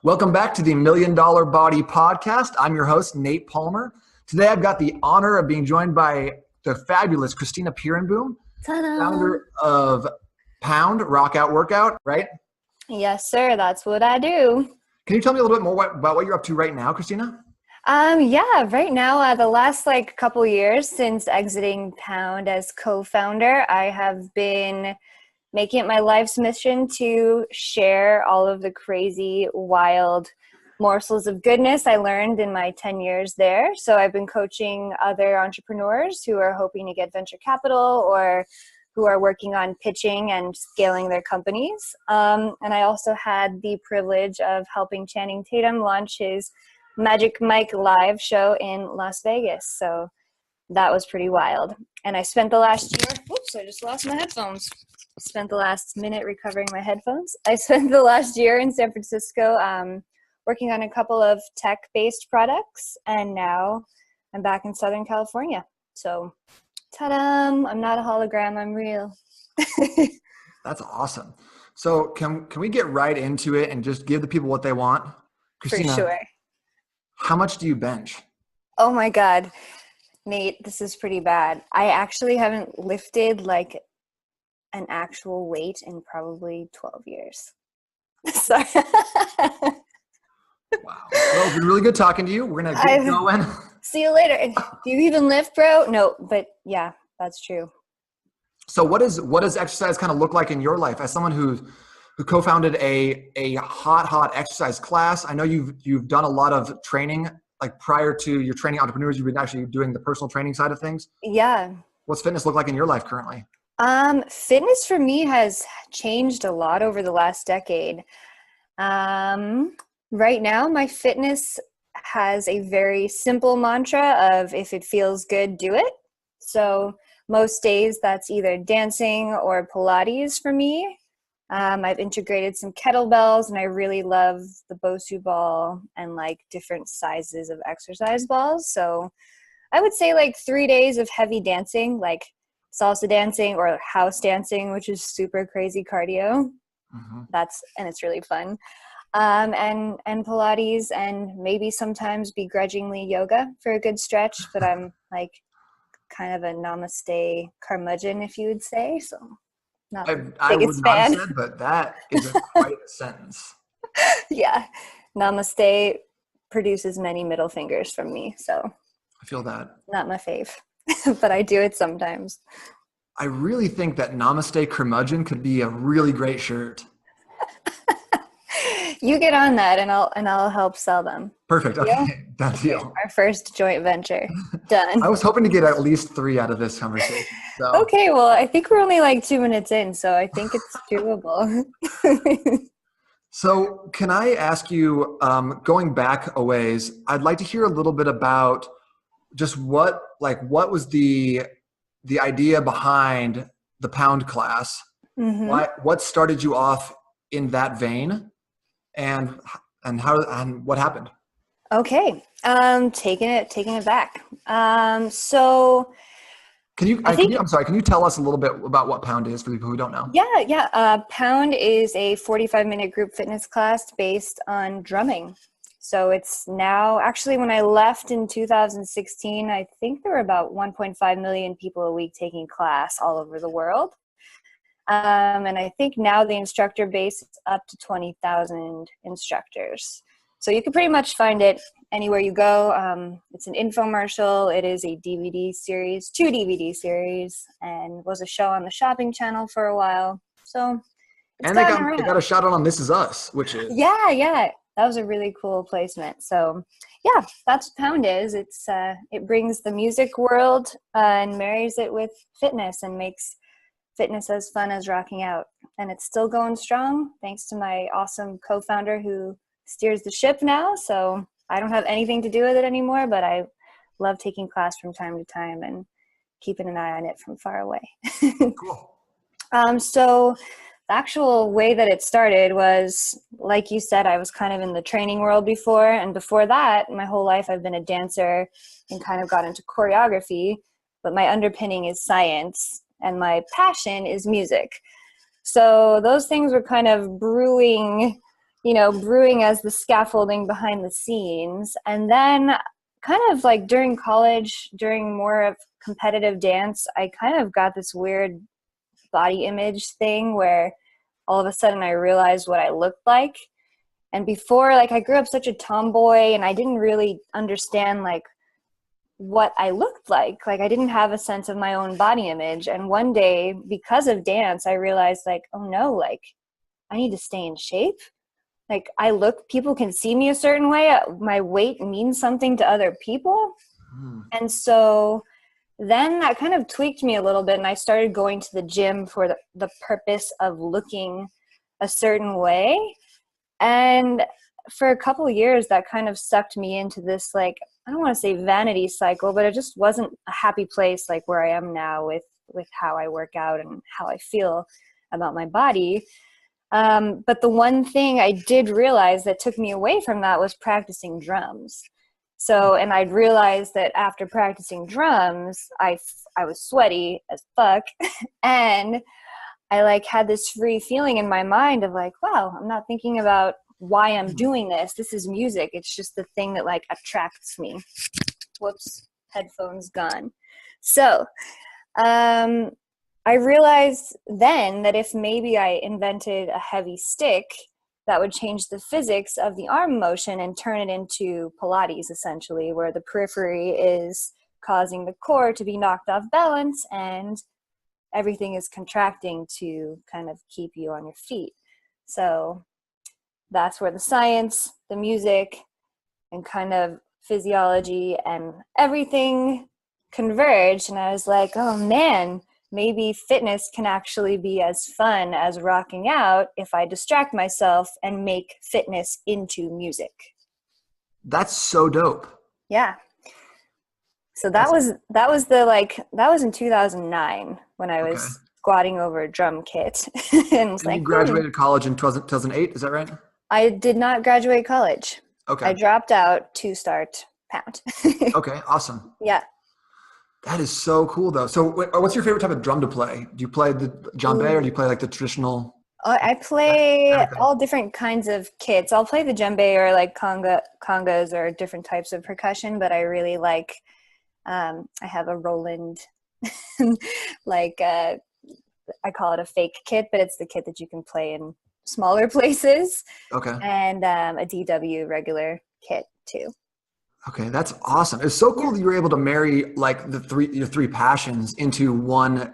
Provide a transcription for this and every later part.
Welcome back to the Million Dollar Body Podcast. I'm your host, Nate Palmer. Today I've got the honor of being joined by the fabulous Cristina Peerenboom, founder of Pound Rock Out Workout, right? Yes, sir. That's what I do. Can you tell me a little bit more about what you're up to right now, Cristina? Right now, the last couple years since exiting Pound as co-founder, I have been making it my life's mission to share all of the crazy, wild morsels of goodness I learned in my 10 years there. So I've been coaching other entrepreneurs who are hoping to get venture capital or who are working on pitching and scaling their companies. And I also had the privilege of helping Channing Tatum launch his Magic Mike live show in Las Vegas. So that was pretty wild. And I spent the last year, I just lost my headphones. Spent the last minute recovering my headphones. I spent the last year in San Francisco working on a couple of tech-based products. And now I'm back in Southern California. So ta-da, I'm not a hologram, I'm real. That's awesome. So can we get right into it and just give the people what they want? Cristina, For sure. How much do you bench? Oh my God, Nate, this is pretty bad. I actually haven't lifted like an actual weight in probably 12 years. Sorry. Wow. Well, it's been really good talking to you. We're going to get going. See you later. Do you even lift, bro? No, but yeah, that's true. So what does exercise kind of look like in your life as someone who co-founded a hot exercise class? I know you've done a lot of training, like prior to your training entrepreneurs, you've been actually doing the personal training side of things. Yeah. What's fitness look like in your life currently? Fitness for me has changed a lot over the last decade. Right now, my fitness has a very simple mantra of if it feels good, do it. So most days that's either dancing or Pilates for me. I've integrated some kettlebells and I really love the Bosu ball and like different sizes of exercise balls. So I would say like 3 days of heavy dancing, like salsa dancing or house dancing, which is super crazy cardio. Mm-hmm. And it's really fun. And Pilates and maybe sometimes begrudgingly yoga for a good stretch, but I'm like kind of a namaste curmudgeon, if you would say. So not the I would biggest not have fan. said, but that is quite a sentence. Yeah. Namaste produces many middle fingers from me. So I feel that. Not my fave, but I do it sometimes. I really think that Namaste Curmudgeon could be a really great shirt. You get on that and I'll help sell them. Perfect. Okay. Done deal. Okay. Our first joint venture. Done. I was hoping to get at least 3 out of this conversation. So. Okay, well, I think we're only like 2 minutes in, so I think it's doable. So can I ask you, going back a ways, I'd like to hear a little bit about just what was the idea behind the Pound class? Mm-hmm. What started you off in that vein? And what happened? Okay. Taking it back. So can you tell us a little bit about what Pound is for people who don't know? Yeah. Pound is a 45-minute group fitness class based on drumming. So it's now, actually when I left in 2016, I think there were about 1.5 million people a week taking class all over the world. And I think now the instructor base is up to 20,000 instructors. So you can pretty much find it anywhere you go. It's an infomercial. It is a DVD series, 2 DVD series, and was a show on the Shopping Channel for a while. So they got a shout out on This Is Us, which is yeah. That was a really cool placement. So yeah, that's what Pound is. It brings the music world and marries it with fitness and makes fitness as fun as rocking out. And it's still going strong thanks to my awesome co-founder who steers the ship now. So I don't have anything to do with it anymore, but I love taking class from time to time and keeping an eye on it from far away. Cool. So the actual way that it started was, like you said, I was kind of in the training world before. And before that, my whole life I've been a dancer and kind of got into choreography, but my underpinning is science and my passion is music. So those things were kind of brewing brewing as the scaffolding behind the scenes. And then kind of like during college, during more of competitive dance, I kind of got this weird body image thing where all of a sudden I realized what I looked like. And before, like, I grew up such a tomboy and I didn't really understand like what I looked like. Like, I didn't have a sense of my own body image. And one day, because of dance, I realized like, oh no, like I need to stay in shape. Like, people can see me a certain way. My weight means something to other people. And so then that kind of tweaked me a little bit. And I started going to the gym for the purpose of looking a certain way. And for a couple of years, that kind of sucked me into this, like, I don't want to say vanity cycle, but it just wasn't a happy place like where I am now with how I work out and how I feel about my body. But the one thing I did realize that took me away from that was practicing drums. So, and I'd realized that after practicing drums, I was sweaty as fuck. And I like had this free feeling in my mind of like, wow, I'm not thinking about why I'm doing this. This is music. It's just the thing that like attracts me. Whoops, headphones gone. So, I realized then that if maybe I invented a heavy stick, that would change the physics of the arm motion and turn it into Pilates, essentially, where the periphery is causing the core to be knocked off balance and everything is contracting to kind of keep you on your feet. So that's where the science, the music, and kind of physiology and everything converged. And I was like, oh man, maybe fitness can actually be as fun as rocking out if I distract myself and make fitness into music. That's so dope. Yeah. So that was in 2009 when I was squatting over a drum kit. And you graduated college in 2008, is that right? I did not graduate college. Okay. I dropped out to start Pound. Okay, awesome. Yeah. That is so cool, though. So what's your favorite type of drum to play? Do you play the djembe or do you play like the traditional? I play all different kinds of kits. I'll play the djembe or like congas or different types of percussion, but I really like, I have a Roland, I call it a fake kit, but it's the kit that you can play in smaller places. Okay. And a DW regular kit too. Okay, that's awesome. It's so cool that you were able to marry like your three passions into one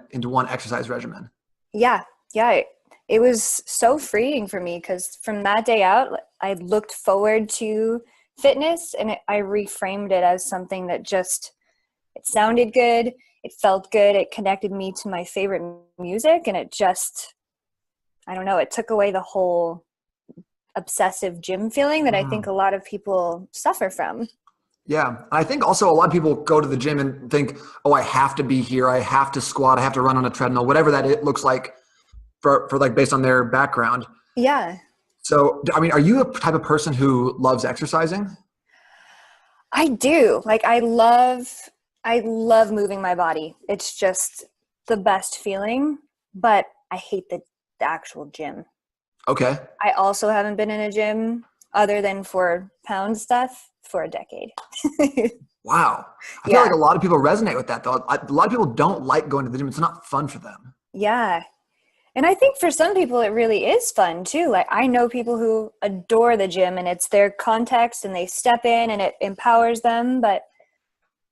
exercise regimen. Yeah. It was so freeing for me because from that day out, I looked forward to fitness and I reframed it as something that it sounded good, it felt good, it connected me to my favorite music, and it just, I don't know, it took away the whole obsessive gym feeling that I think a lot of people suffer from. Yeah. I think also a lot of people go to the gym and think, oh, I have to be here. I have to squat. I have to run on a treadmill, whatever that it looks like for like based on their background. Yeah. So, I mean, are you a type of person who loves exercising? I do. Like, I love moving my body. It's just the best feeling, but I hate the actual gym. Okay. I also haven't been in a gym other than for Pound stuff for a decade. Wow. I feel like a lot of people resonate with that, though. A lot of people don't like going to the gym. It's not fun for them. Yeah. And I think for some people it really is fun too. Like, I know people who adore the gym and it's their context and they step in and it empowers them. But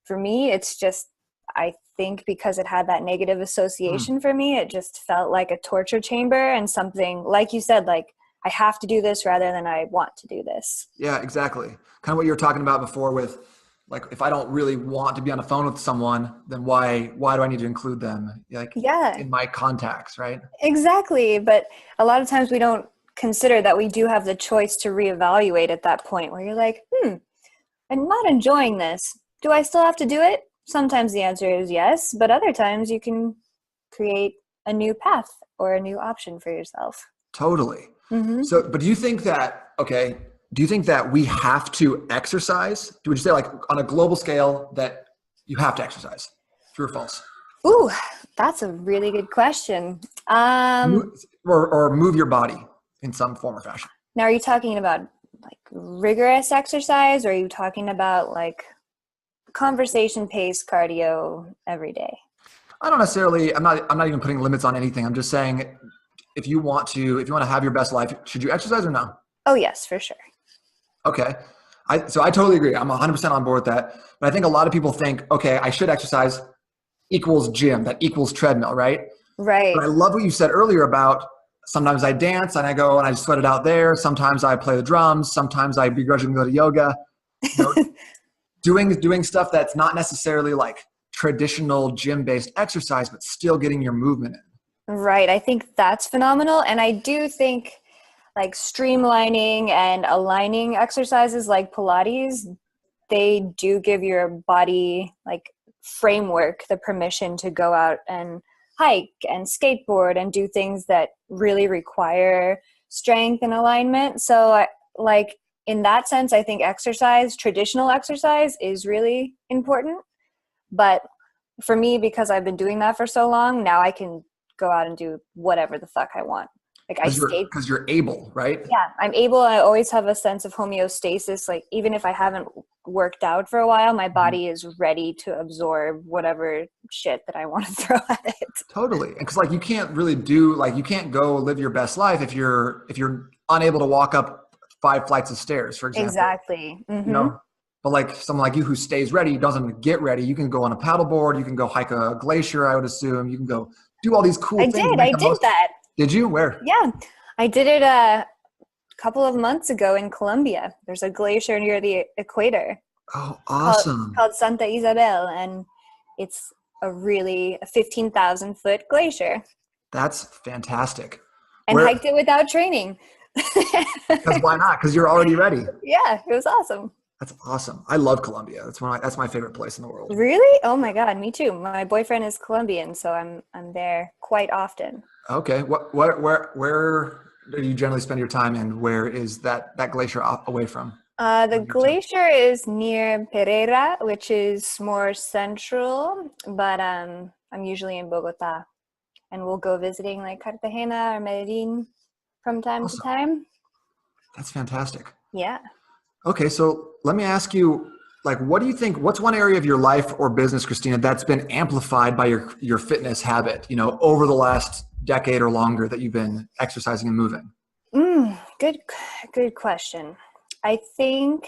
for me, it's just, I think because it had that negative association for me, it just felt like a torture chamber and something, like you said, like, I have to do this rather than I want to do this. Yeah, exactly. Kind of what you were talking about before with, like, if I don't really want to be on the phone with someone, then why do I need to include them? Like, in my contacts, right? Exactly. But a lot of times we don't consider that we do have the choice to reevaluate at that point where you're like, I'm not enjoying this. Do I still have to do it? Sometimes the answer is yes, but other times you can create a new path or a new option for yourself. Totally. Mm-hmm. So, but do you think that we have to exercise? Would you say, like, on a global scale that you have to exercise? True or false? Ooh, that's a really good question. Or move your body in some form or fashion. Now, are you talking about like rigorous exercise, or are you talking about like conversation pace cardio every day? I don't necessarily. I'm not even putting limits on anything. I'm just saying, if you want to have your best life, should you exercise or no? Oh, yes, for sure. Okay. So I totally agree. I'm 100% on board with that. But I think a lot of people think, okay, I should exercise equals gym, that equals treadmill, right? But Right. I love what you said earlier about sometimes I dance and I go and I sweat it out there. Sometimes I play the drums. Sometimes I begrudgingly go to yoga. You know, doing stuff that's not necessarily like traditional gym-based exercise, but still getting your movement in. Right. I think that's phenomenal. And I do think like streamlining and aligning exercises like Pilates, they do give your body like framework the permission to go out and hike and skateboard and do things that really require strength and alignment. So like in that sense, I think exercise, traditional exercise is really important. But for me, because I've been doing that for so long, now I can go out and do whatever the fuck I want. Like I skate. Because you're able, right? Yeah, I'm able. I always have a sense of homeostasis. Like even if I haven't worked out for a while, my Mhm. body is ready to absorb whatever shit that I want to throw at it. Totally. Because like you can't really do like you can't go live your best life if you're unable to walk up 5 flights of stairs, for example. Exactly. You Mm-hmm. know, but like someone like you who stays ready, doesn't get ready, you can go on a paddleboard, you can go hike a glacier, I would assume. You can go do all these cool I things and did. make I the did most. that. Did you? Where? Yeah, I did it a couple of months ago in Colombia. There's a glacier near the equator Oh, called awesome. called Santa Isabel, and it's a 15,000 foot glacier. That's fantastic. And Where? hiked it without training. Because why not? Because you're already ready. Yeah, it was awesome. That's awesome. I love Colombia. That's my favorite place in the world. Really? Oh my God, me too. My boyfriend is Colombian, so I'm there quite often. Okay. Where do you generally spend your time and where is that glacier away from? The glacier is near Pereira, which is more central, but I'm usually in Bogota, and we'll go visiting like Cartagena or Medellin from time to Awesome. time. That's fantastic. Yeah. Okay, so let me ask you, like, what do you think? What's one area of your life or business, Christina, that's been amplified by your fitness habit? Over the last decade or longer that you've been exercising and moving. Good question. I think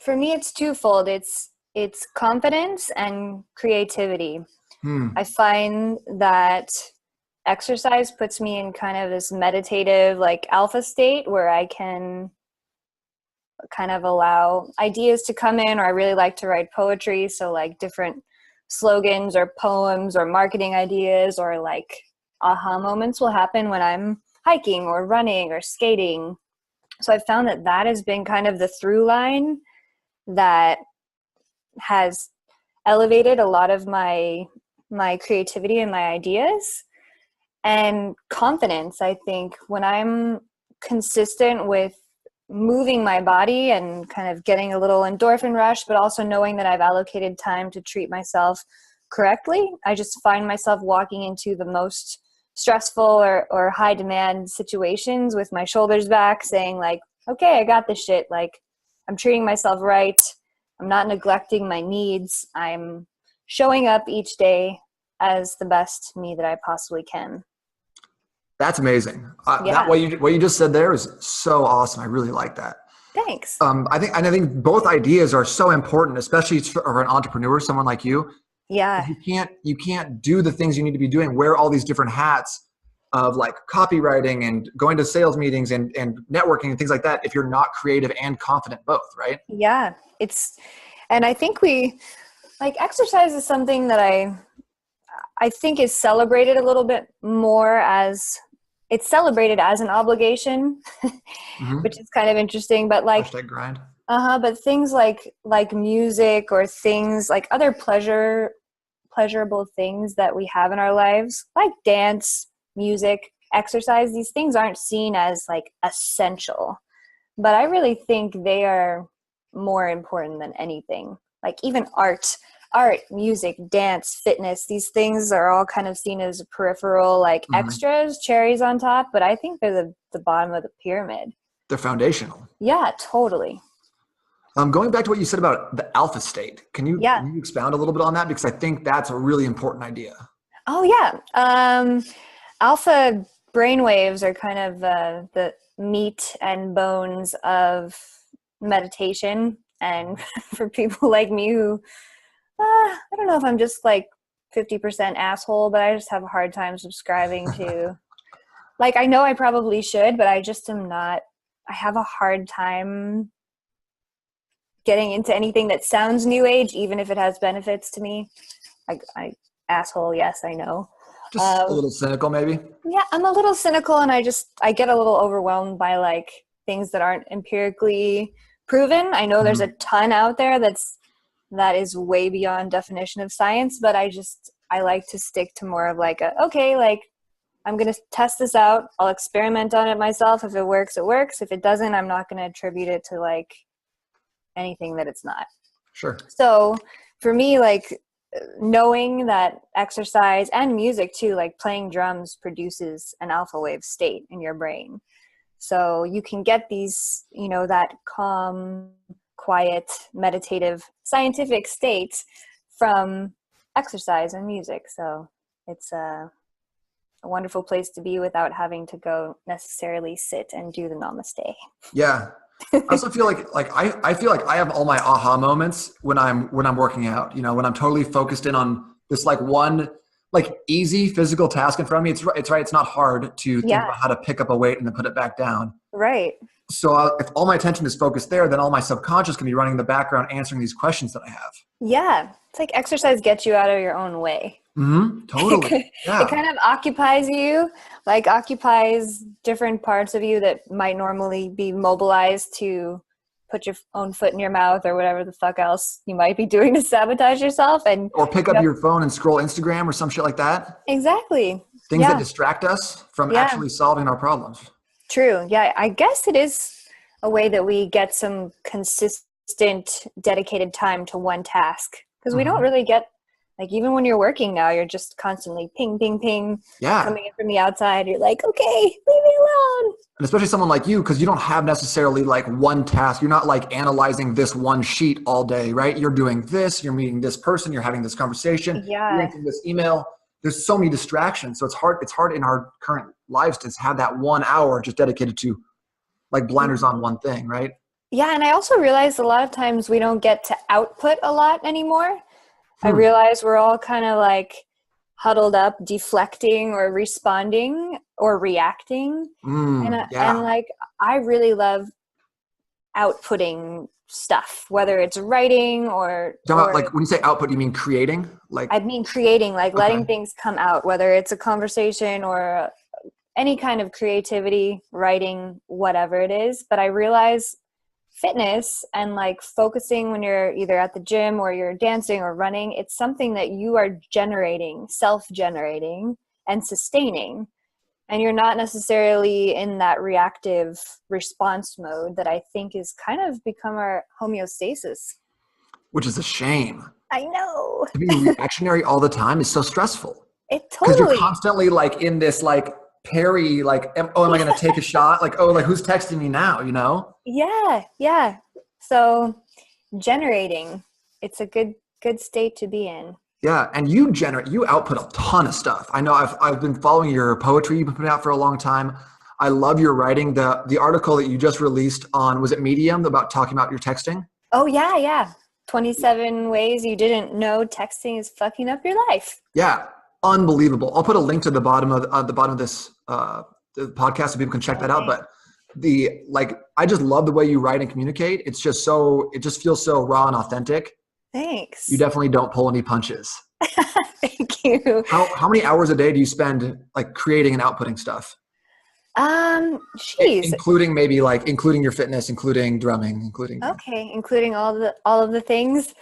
for me it's twofold. It's confidence and creativity. Hmm. I find that exercise puts me in kind of this meditative like alpha state where I can kind of allow ideas to come in, or I really like to write poetry, so like different slogans or poems or marketing ideas or like aha moments will happen when I'm hiking or running or skating. So I've found that that has been kind of the through line that has elevated a lot of my creativity and my ideas. And confidence, I think when I'm consistent with moving my body and kind of getting a little endorphin rush, but also knowing that I've allocated time to treat myself correctly, I just find myself walking into the most stressful or high demand situations with my shoulders back saying like, okay, I got this shit. Like I'm treating myself right. I'm not neglecting my needs. I'm showing up each day as the best me that I possibly can. That's amazing. That Yeah. what you just said there is so awesome. I really like that. Thanks. I think both ideas are so important, especially for an entrepreneur, someone like you. Yeah. You can't do the things you need to be doing, wear all these different hats of like copywriting and going to sales meetings and networking and things like that if you're not creative and confident both, right? Yeah. And I think we like exercise is something that I think is celebrated a little bit more as it's celebrated as an obligation, which Mm-hmm. is kind of interesting. But like, Hashtag grind. but things like music or things like other pleasurable things that we have in our lives, like dance, music, exercise, these things aren't seen as like essential. But I really think they are more important than anything. Like even art. art, music, dance, fitness, these things are all kind of seen as peripheral, like extras, cherries on top, but I think they're the bottom of the pyramid. They're foundational. Yeah, totally. Going back to what you said about the alpha state, can Yeah. you expound a little bit on that? Because I think that's a really important idea. Oh, yeah. Alpha brainwaves are kind of the meat and bones of meditation. And for people like me who, I don't know if I'm just like 50% asshole, but I just have a hard time subscribing to, like, I know I probably should, but I just am not, I have a hard time getting into anything that sounds new age, even if it has benefits to me. I asshole, yes, I know. Just a little cynical, maybe? Yeah, I'm a little cynical, and I get a little overwhelmed by like things that aren't empirically proven. I know there's a ton out there that is way beyond definition of science, but I like to stick to more of like okay, like I'm going to test this out. I'll experiment on it myself. If it works, it works. If it doesn't, I'm not going to attribute it to like anything that it's not. Sure. So for me, like knowing that exercise and music too, like playing drums produces an alpha wave state in your brain. So you can get these, that calm, quiet, meditative, scientific state from exercise and music. So it's a wonderful place to be without having to go necessarily sit and do the namaste. Yeah. I also feel like I feel like I have all my aha moments when I'm working out, when I'm totally focused in on this like one like easy physical task in front of me. It's right. It's not hard to think about how to pick up a weight and then put it back down. Right. So if all my attention is focused there, then all my subconscious can be running in the background, answering these questions that I have. Yeah. It's like exercise gets you out of your own way. Totally. Yeah. It kind of occupies you, like occupies different parts of you that might normally be mobilized to put your own foot in your mouth or whatever the fuck else you might be doing to sabotage yourself. Or pick up your phone and scroll Instagram or some shit like that. Exactly. Things that distract us from actually solving our problems. True. Yeah. I guess it is a way that we get some consistent, dedicated time to one task, because we don't really get, like, even when you're working now, you're just constantly ping, ping, ping, coming in from the outside. You're like, okay, leave me alone. And especially someone like you, because you don't have necessarily like one task. You're not like analyzing this one sheet all day, right? You're doing this, you're meeting this person, you're having this conversation, you're answering this email. There's so many distractions. So it's hard in our current lives to have that 1 hour just dedicated to like blinders on one thing, right? Yeah. And I also realized a lot of times we don't get to output a lot anymore. I realize we're all kind of like huddled up, deflecting or responding or reacting. And like, I really love outputting stuff, whether it's writing or like when you say output, you mean creating? Like I mean creating, like letting things come out, whether it's a conversation or any kind of creativity, writing, whatever it is. But I realize fitness and like focusing when you're either at the gym or you're dancing or running, it's something that you are generating, self-generating and sustaining. And you're not necessarily in that reactive response mode that I think is kind of become our homeostasis. Which is a shame. I know. To be reactionary all the time is so stressful. It Because totally. you're constantly like in this like parry, like, am I going to take a shot? Like, like who's texting me now, Yeah. So generating, it's a good state to be in. Yeah. And you output a ton of stuff. I know I've been following your poetry you've been putting out for a long time. I love your writing. The article that you just released on, was it Medium, about talking about your texting? Oh yeah. 27 ways you didn't know texting is fucking up your life. Yeah. Unbelievable. I'll put a link to the bottom of this the podcast so people can check that out. But I just love the way you write and communicate. It just feels so raw and authentic. Thanks. You definitely don't pull any punches. Thank you. How many hours a day do you spend like creating and outputting stuff? Including your fitness, including drumming, including all of the things.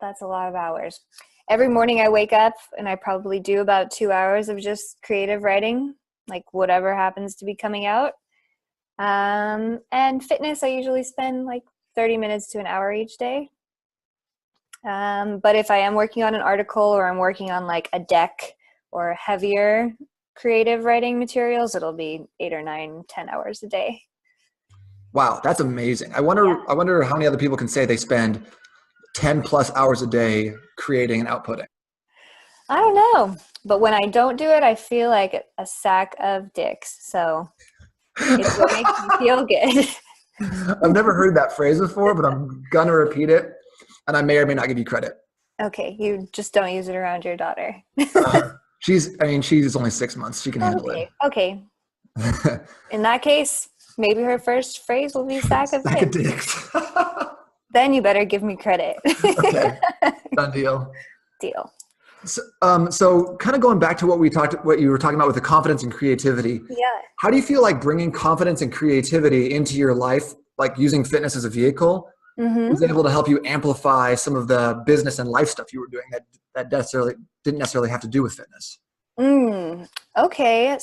That's a lot of hours. Every morning I wake up and I probably do about 2 hours of just creative writing, like whatever happens to be coming out. And fitness, I usually spend like 30 minutes to an hour each day. But if I am working on an article or I'm working on like a deck or heavier creative writing materials, it'll be 8 or 9, 10 hours a day. Wow, that's amazing. I wonder how many other people can say they spend 10 plus hours a day creating and outputting. I don't know, but when I don't do it, I feel like a sack of dicks. So it's what makes me feel good. I've never heard that phrase before, but I'm gonna repeat it, and I may or may not give you credit. Okay, you just don't use it around your daughter. She's only 6 months. She can handle it. Okay. In that case, maybe her first phrase will be sack of dicks. Then you better give me credit. Okay, done deal. Deal. So kind of going back to what you were talking about with the confidence and creativity. Yeah. How do you feel like bringing confidence and creativity into your life, like using fitness as a vehicle, was able to help you amplify some of the business and life stuff you were doing that didn't necessarily have to do with fitness? Okay.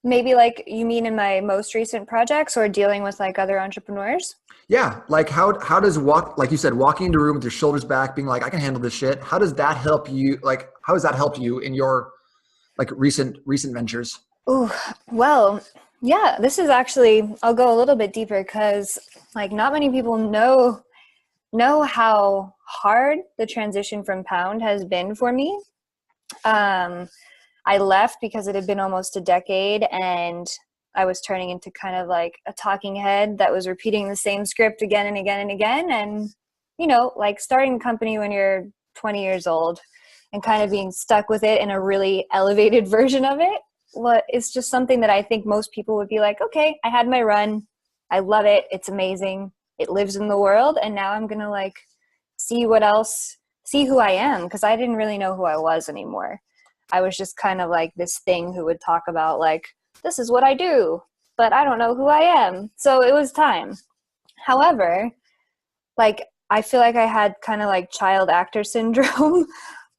Maybe like you mean in my most recent projects or dealing with like other entrepreneurs? Yeah. Like how does like you said, walking into a room with your shoulders back, being like, I can handle this shit. How does that help you? Like, how has that helped you in your like recent ventures? Oh, well, yeah, this is actually, I'll go a little bit deeper because like not many people know how hard the transition from Pound has been for me. I left because it had been almost a decade and I was turning into kind of like a talking head that was repeating the same script again and again and again. And, you know, like starting a company when you're 20 years old and kind of being stuck with it in a really elevated version of it. Well, it's just something that I think most people would be like, okay, I had my run. I love it. It's amazing. It lives in the world. And now I'm going to like see who I am. Because I didn't really know who I was anymore. I was just kind of like this thing who would talk about like, this is what I do, but I don't know who I am. So it was time. However, like, I feel like I had kind of like child actor syndrome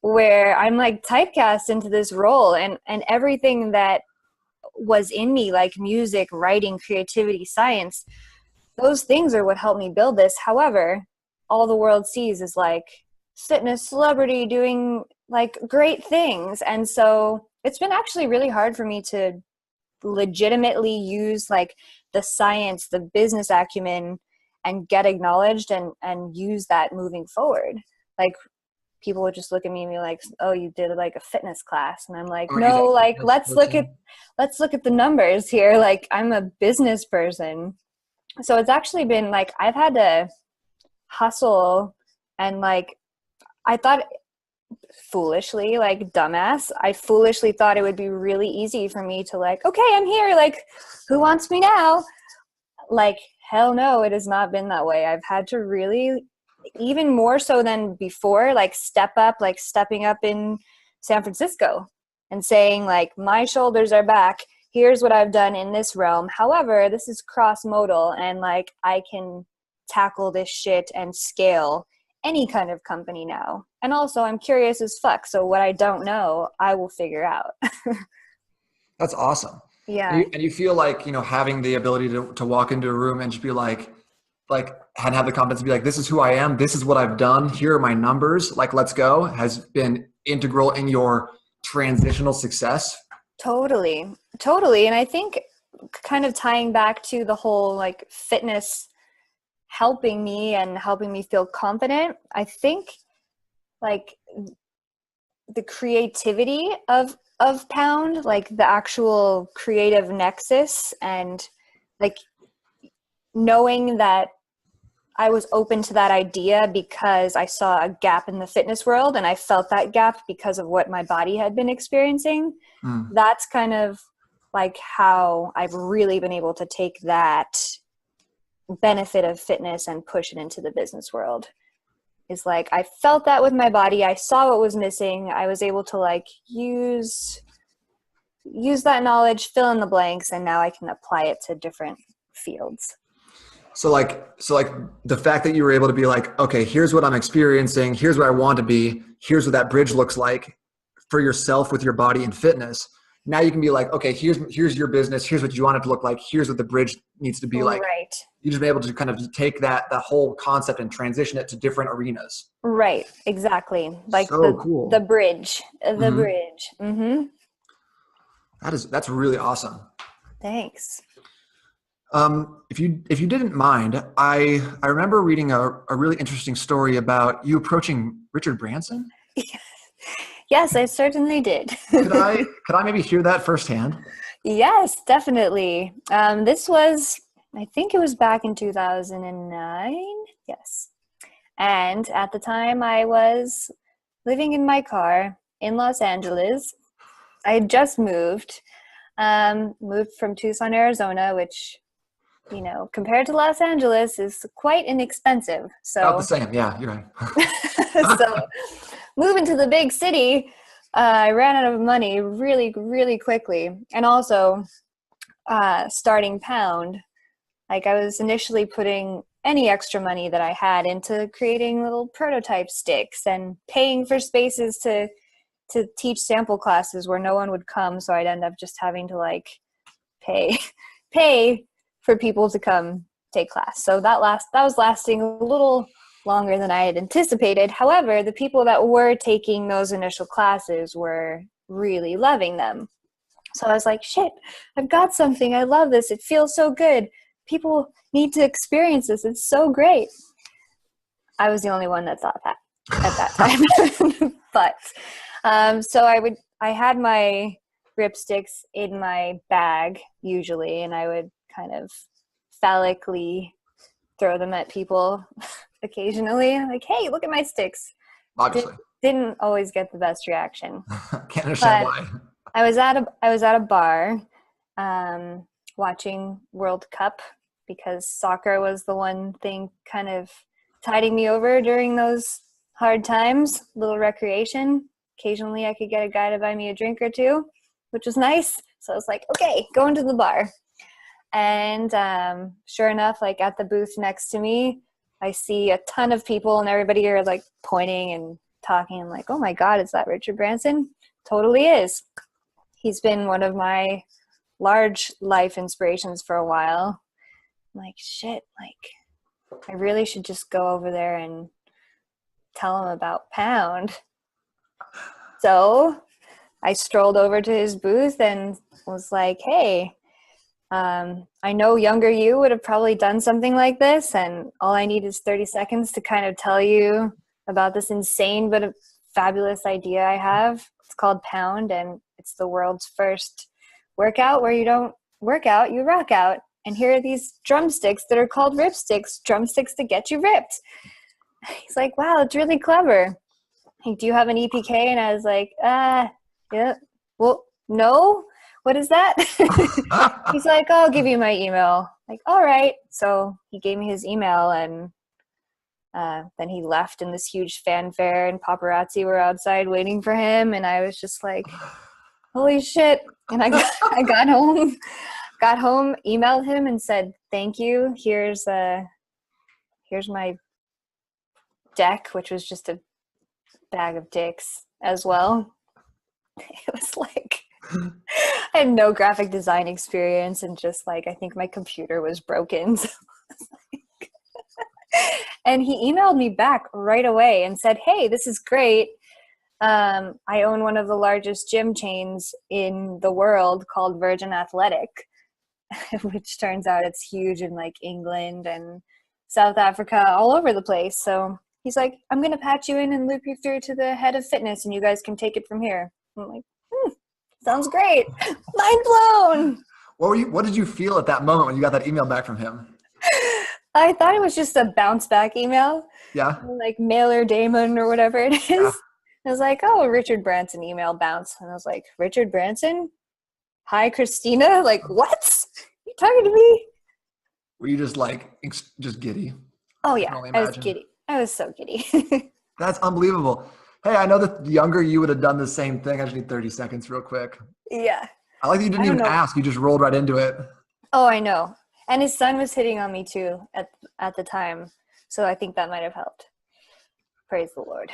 where I'm like typecast into this role and everything that was in me, like music, writing, creativity, science, those things are what helped me build this. However, all the world sees is like fitness celebrity doing like great things. And so it's been actually really hard for me to legitimately use like the science, the business acumen and get acknowledged and use that moving forward. Like people would just look at me and be like, oh, you did like a fitness class. And I'm like, no, like, let's look at the numbers here. Like I'm a business person. So it's actually been like, I've had to hustle and like, I thought foolishly, like dumbass, I foolishly thought it would be really easy for me to like, okay, I'm here. Like who wants me now? Like, hell no, it has not been that way. I've had to really, even more so than before, like step up, like stepping up in San Francisco and saying like, my shoulders are back. Here's what I've done in this realm. However, this is cross-modal and like I can tackle this shit and scale any kind of company now. And also I'm curious as fuck. So what I don't know, I will figure out. That's awesome. Yeah. And you feel like, you know, having the ability to walk into a room and just be like and have the confidence to be like, this is who I am. This is what I've done. Here are my numbers. Like, let's go, has been integral in your transitional success. Totally. And I think kind of tying back to the whole like fitness helping me and helping me feel confident, I think like the creativity of Pound, like the actual creative nexus and like knowing that I was open to that idea because I saw a gap in the fitness world and I felt that gap because of what my body had been experiencing. That's kind of like how I've really been able to take that benefit of fitness and push it into the business world. Is like I felt that with my body. I saw what was missing. I was able to like use that knowledge, fill in the blanks, and now I can apply it to different fields. So like the fact that you were able to be like, okay, here's what I'm experiencing. Here's where I want to be. Here's what that bridge looks like for yourself with your body and fitness. now you can be like, okay, here's your business. Here's what you want it to look like. Here's what the bridge needs to be like. Right. You just be able to kind of take that whole concept and transition it to different arenas. Right. Exactly. Like So cool. the bridge, Mhm. bridge. Mm-hmm. That's really awesome. Thanks. If you didn't mind, I remember reading a really interesting story about you approaching Richard Branson. Yes, I certainly did. Could I maybe hear that firsthand? Yes, definitely. This was, I think it was back in 2009. Yes. And at the time I was living in my car in Los Angeles. I had just moved from Tucson, Arizona, which, you know, compared to Los Angeles is quite inexpensive. About So, the same. Yeah, you're right. so moving to the big city, I ran out of money really, really quickly. And also starting Pound, like I was initially putting any extra money that I had into creating little prototype sticks and paying for spaces to teach sample classes where no one would come. So I'd end up just having to like pay for people to come take class. So that was lasting a little longer than I had anticipated. However, the people that were taking those initial classes were really loving them. So I was like, shit, I've got something. I love this. It feels so good. People need to experience this. It's so great. I was the only one that thought that at that time. But so I had my ripsticks in my bag usually, and I would kind of phallically throw them at people occasionally, like, hey, look at my sticks. Obviously. Didn't always get the best reaction. Can't understand why. I was at a bar watching World Cup because soccer was the one thing kind of tiding me over during those hard times. Little recreation. Occasionally I could get a guy to buy me a drink or two, which was nice. So I was like, okay, going to the bar. And sure enough, like at the booth next to me, I see a ton of people and everybody are like pointing and talking. I'm like, oh my God, is that Richard Branson? Totally is. He's been one of my large life inspirations for a while. I'm like, shit, like I really should just go over there and tell him about Pound. So I strolled over to his booth and was like, hey, I know younger you would have probably done something like this, and all I need is 30 seconds to kind of tell you about this insane but fabulous idea I have. It's called Pound, and it's the world's first workout where you don't work out, you rock out. And here are these drumsticks that are called ripsticks, drumsticks to get you ripped. He's like, wow, it's really clever. Like, do you have an EPK? And I was like, yeah, well, no. What is that? He's like, oh, I'll give you my email. Like, all right. So he gave me his email, and then he left in this huge fanfare, and paparazzi were outside waiting for him. And I was just like, holy shit. And I got home, emailed him and said, thank you. Here's my deck, which was just a bag of dicks as well. It was like, I had no graphic design experience, and just like, I think my computer was broken. So and he emailed me back right away and said, hey, this is great. I own one of the largest gym chains in the world called Virgin Athletic, which turns out it's huge in like England and South Africa, all over the place. So he's like, I'm going to patch you in and loop you through to the head of fitness, and you guys can take it from here. I'm like, sounds great. Mind blown. What did you feel at that moment when you got that email back from him? I thought it was just a bounce back email. Yeah. Like Mailer Damon or whatever it is. Yeah. I was like, oh, Richard Branson email bounce. And I was like, Richard Branson? Hi, Cristina? Like, what? You talking to me? Were you just like, just giddy? Oh, yeah. I was giddy. I was so giddy. That's unbelievable. Hey, I know that the younger you would have done the same thing. I just need 30 seconds real quick. Yeah. I like that you didn't even ask. You just rolled right into it. Oh, I know. And his son was hitting on me too at the time. So I think that might have helped. Praise the Lord.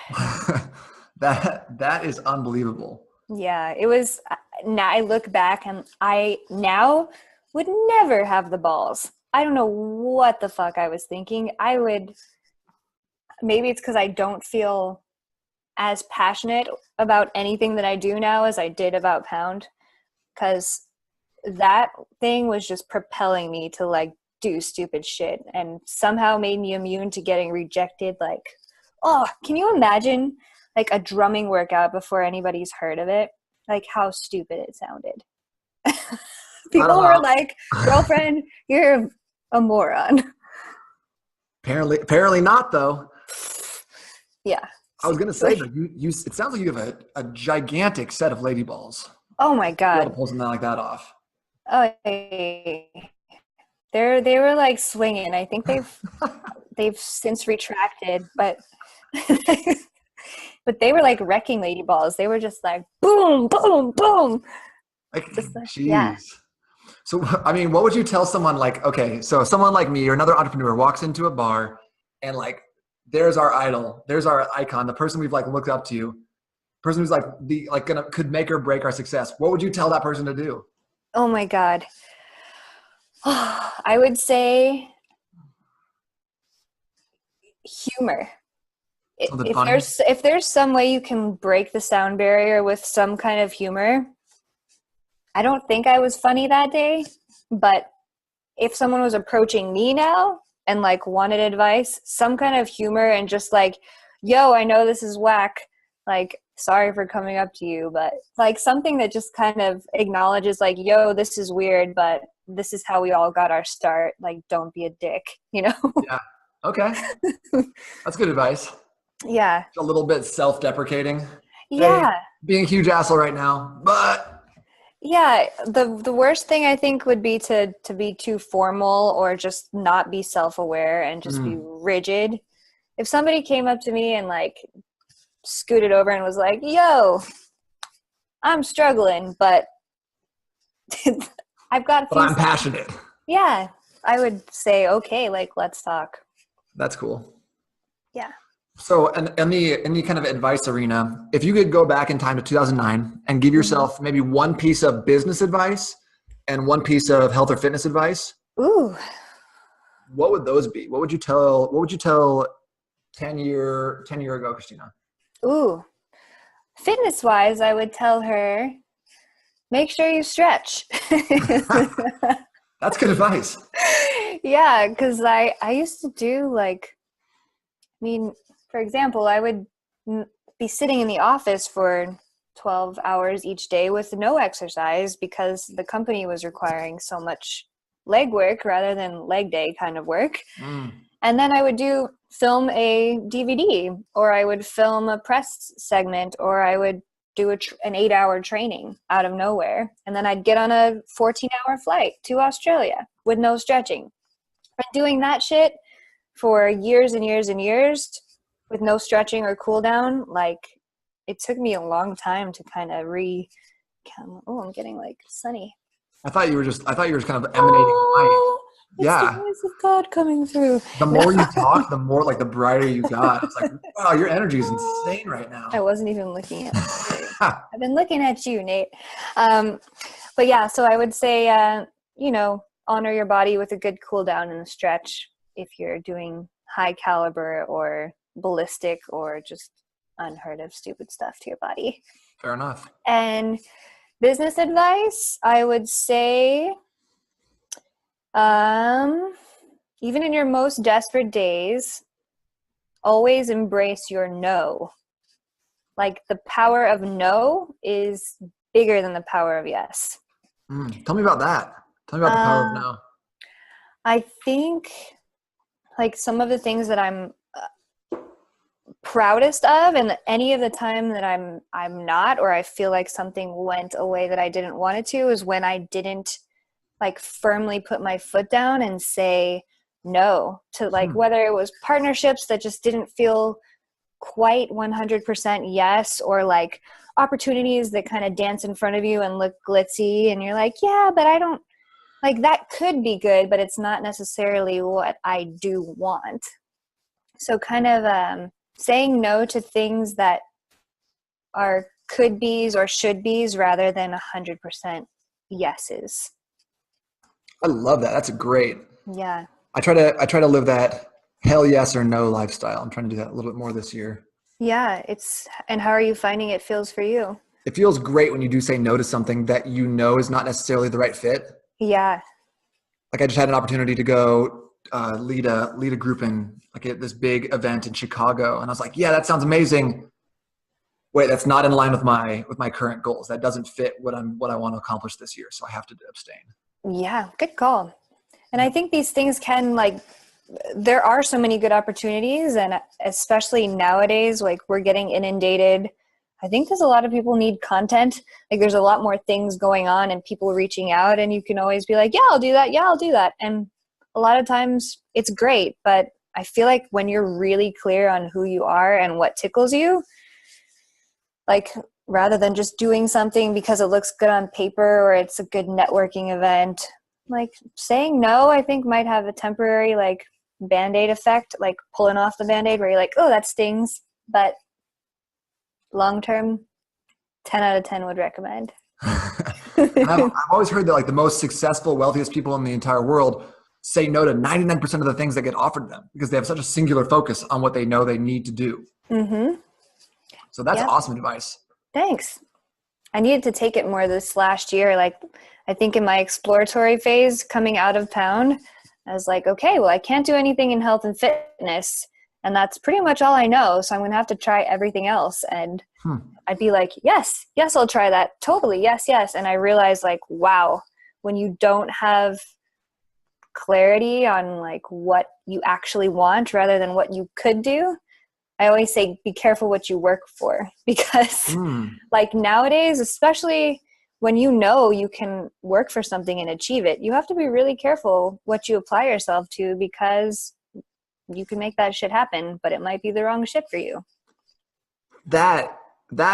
That is unbelievable. Yeah, it was. Now I look back and I now would never have the balls. I don't know what the fuck I was thinking. I would, maybe it's because I don't feel as passionate about anything that I do now as I did about Pound, because that thing was just propelling me to like do stupid shit and somehow made me immune to getting rejected. Like, oh, can you imagine like a drumming workout before anybody's heard of it? Like how stupid it sounded. I don't People were know. like, girlfriend, you're a moron. Apparently not though. Yeah. I was gonna say that you it sounds like you have a gigantic set of lady balls. Oh my Be able to God. pull something like that off. Oh, they were like swinging. I think they've since retracted, but but they were like wrecking lady balls. They were just like boom, boom, boom. Like, Just like, yeah. jeez. So, I mean, what would you tell someone like, okay, so someone like me or another entrepreneur walks into a bar and like, there's our idol, there's our icon, the person we've like looked up to, person who's like could make or break our success. What would you tell that person to do? Oh my God. I would say humor. Something funny? If there's some way you can break the sound barrier with some kind of humor. I don't think I was funny that day, but if someone was approaching me now and like wanted advice, some kind of humor and just like, yo, I know this is whack, like sorry for coming up to you, but like something that just kind of acknowledges like, yo, this is weird, but this is how we all got our start, like don't be a dick, you know? Yeah. Okay. That's good advice. Yeah. A little bit self-deprecating. Hey, Yeah. being a huge asshole right now, but Yeah, the worst thing I think would be to be too formal or just not be self-aware and just be rigid. If somebody came up to me and like scooted over and was like, "Yo, I'm struggling, but I've got a but few I'm songs." passionate. Yeah, I would say, "Okay, like let's talk." That's cool. Yeah. So, in the kind of advice arena, if you could go back in time to 2009 and give Mhm. yourself maybe one piece of business advice and one piece of health or fitness advice, Ooh. what would those be? What would you tell? What would you tell 10 year ago, Christina? Ooh. Fitness-wise, I would tell her, make sure you stretch. That's good advice. Yeah, because I used to do like, I mean, for example, I would be sitting in the office for 12 hours each day with no exercise because the company was requiring so much leg work rather than leg day kind of work. And then I would film a DVD, or I would film a press segment, or I would do an 8-hour training out of nowhere. And then I'd get on a 14-hour flight to Australia with no stretching. And doing that shit for years and years and years with no stretching or cool down, like it took me a long time to kind of oh, I'm getting like sunny. I thought you were just kind of emanating light. Oh, it's the Yeah. voice of God coming through. The No, more you talk, the more like the brighter you got. It's like, wow, your energy is insane right I now. wasn't even looking at I've been looking at you, Nate. But yeah, so I would say, honor your body with a good cool down and a stretch if you're doing high caliber or ballistic or just unheard of stupid stuff to your body. Fair enough. And business advice, I would say, even in your most desperate days, always embrace your no. Like the power of no is bigger than the power of yes. Tell me about that. Tell me about the power of no. I think like some of the things that I'm proudest of, and any of the time that I'm not, or I feel like something went away that I didn't want it to, is when I didn't like firmly put my foot down and say no to like whether it was partnerships that just didn't feel quite 100% yes, or like opportunities that kind of dance in front of you and look glitzy and you're like, yeah, but I don't like that could be good, but it's not necessarily what I do want. So kind of saying no to things that are could be's or should be's rather than 100% yeses. I love that. That's great. Yeah. I try to live that hell yes or no lifestyle. I'm trying to do that a little bit more this year. Yeah. And how are you finding it feels for you? It feels great when you do say no to something that you know is not necessarily the right fit. Yeah. Like I just had an opportunity to go lead a group in like this big event in Chicago, and I was like, yeah, that sounds amazing. Wait, that's not in line with my current goals. That doesn't fit what I want to accomplish this year, so I have to abstain. Yeah. Good call. And I think these things can there are so many good opportunities, and especially nowadays, like we're getting inundated. I think there's a lot of people need content. Like there's a lot more things going on and people reaching out, and you can always be like, yeah, I'll do that. Yeah, I'll do that. And a lot of times it's great, but I feel like when you're really clear on who you are and what tickles you, like rather than just doing something because it looks good on paper or it's a good networking event, like saying no, I think might have a temporary like Band-Aid effect, like pulling off the Band-Aid where you're like, oh, that stings. But long term, 10 out of 10 would recommend. I've always heard that like the most successful, wealthiest people in the entire world say no to 99% of the things that get offered them because they have such a singular focus on what they know they need to do. Mm-hmm. So that's awesome advice. Thanks. I needed to take it more this last year. Like I think in my exploratory phase coming out of Pound, I was like, okay, well, I can't do anything in health and fitness. And that's pretty much all I know. So I'm going to have to try everything else. And I'd be like, yes, I'll try that. Totally. Yes. And I realized like, wow, when you don't have clarity on like what you actually want rather than what you could do, I always say, be careful what you work for, because like nowadays, especially when you know you can work for something and achieve it, you have to be really careful what you apply yourself to, because you can make that shit happen, but it might be the wrong shit for you. That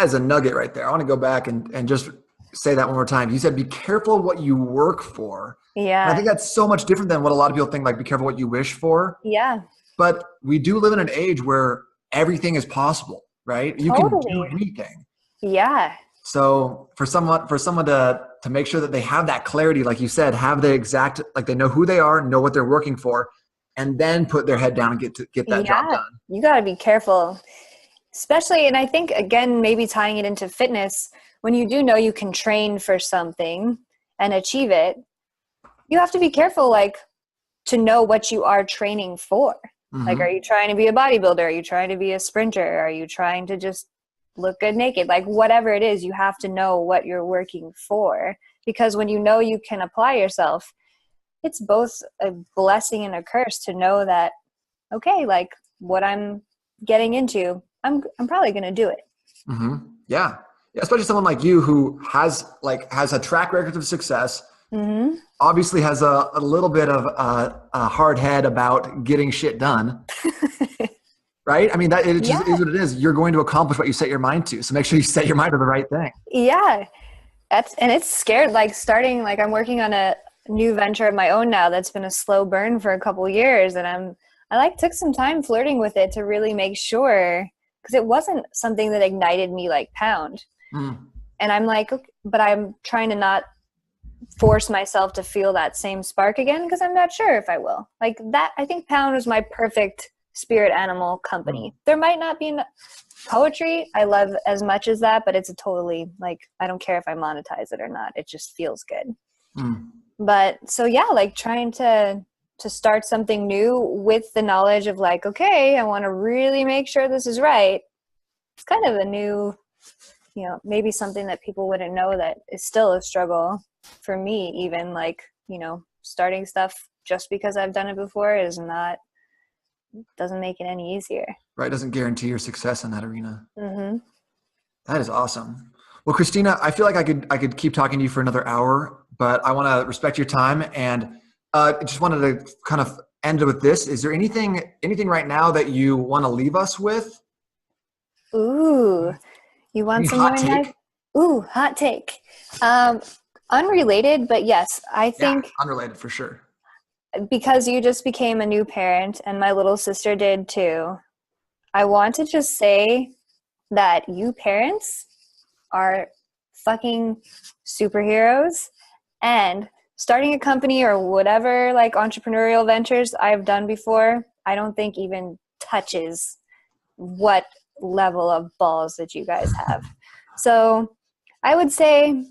is a nugget right there. I want to go back and just say that one more time. You said, be careful what you work for. Yeah. And I think that's so much different than what a lot of people think, like be careful what you wish for. Yeah. But we do live in an age where everything is possible, right? You can do anything. Yeah. So for someone to make sure that they have that clarity, like you said, have the exact, like they know who they are, know what they're working for, and then put their head down and get that job done. You got to be careful, especially, and I think again, maybe tying it into fitness, when you do know you can train for something and achieve it, you have to be careful, like to know what you are training for. Mm-hmm. Like, are you trying to be a bodybuilder? Are you trying to be a sprinter? Are you trying to just look good naked? Like whatever it is, you have to know what you're working for, because when you know you can apply yourself, it's both a blessing and a curse to know that, okay, like what I'm getting into, I'm probably going to do it. Mm-hmm. Yeah. Especially someone like you who has a track record of success, obviously has a little bit of a hard head about getting shit done. Right? I mean, that it just is what it is. You're going to accomplish what you set your mind to. So make sure you set your mind to the right thing. Yeah. And it's scared, like starting, like I'm working on a new venture of my own now that's been a slow burn for a couple of years, and I took some time flirting with it to really make sure, because it wasn't something that ignited me like Pound. And I'm like, okay, but I'm trying to not force myself to feel that same spark again, because I'm not sure if I will. Like that, I think Pound was my perfect spirit animal company. There might not be poetry I love as much as that, but it's a totally, like, I don't care if I monetize it or not. It just feels good. But so yeah, like trying to start something new with the knowledge of like, okay, I want to really make sure this is right. It's kind of a new, maybe something that people wouldn't know that is still a struggle for me, even like, starting stuff just because I've done it before doesn't make it any easier. Right. Doesn't guarantee your success in that arena. That is awesome. Well, Cristina, I feel like I could keep talking to you for another hour, but I want to respect your time, and just wanted to kind of end with this. Is there anything right now that you want to leave us with? Ooh, you want some more nice? Ooh, hot take. Unrelated, but yes, I think unrelated for sure. Because you just became a new parent, and my little sister did too. I want to just say that you parents, are fucking superheroes, and starting a company or whatever like entrepreneurial ventures I've done before, I don't think even touches what level of balls that you guys have. So I would say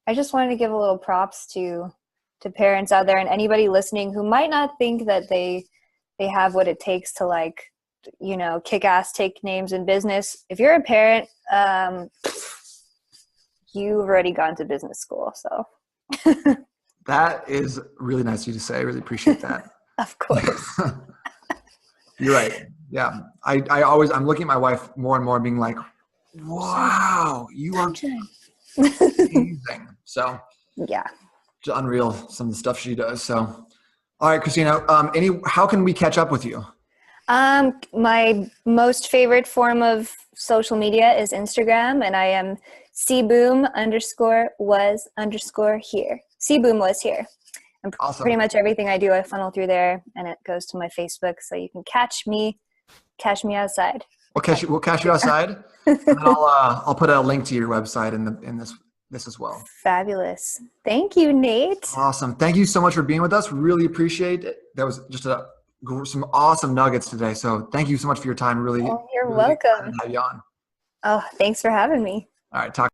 I just wanted to give a little props to parents out there and anybody listening who might not think that they have what it takes to like, you know, kick ass, take names in business. If you're a parent, you've already gone to business school. So That is really nice of you to say. I really appreciate that. of course. You're right. Yeah. I'm looking at my wife more and more being like, wow, you are amazing. So yeah. it's unreal, some of the stuff she does. So, all right, Cristina, how can we catch up with you? My most favorite form of social media is Instagram, and I am cboom_was_here. Cboom was here. And Awesome. Pretty much everything I do, I funnel through there, and it goes to my Facebook, so you can catch me outside. We'll catch you outside. And then I'll put a link to your website in this as well. Fabulous. Thank you, Nate. Awesome. Thank you so much for being with us. Really appreciate it. That was just some awesome nuggets today. So thank you so much for your time. Really, You're really welcome. have you on. Oh, thanks for having me. All right. Talk.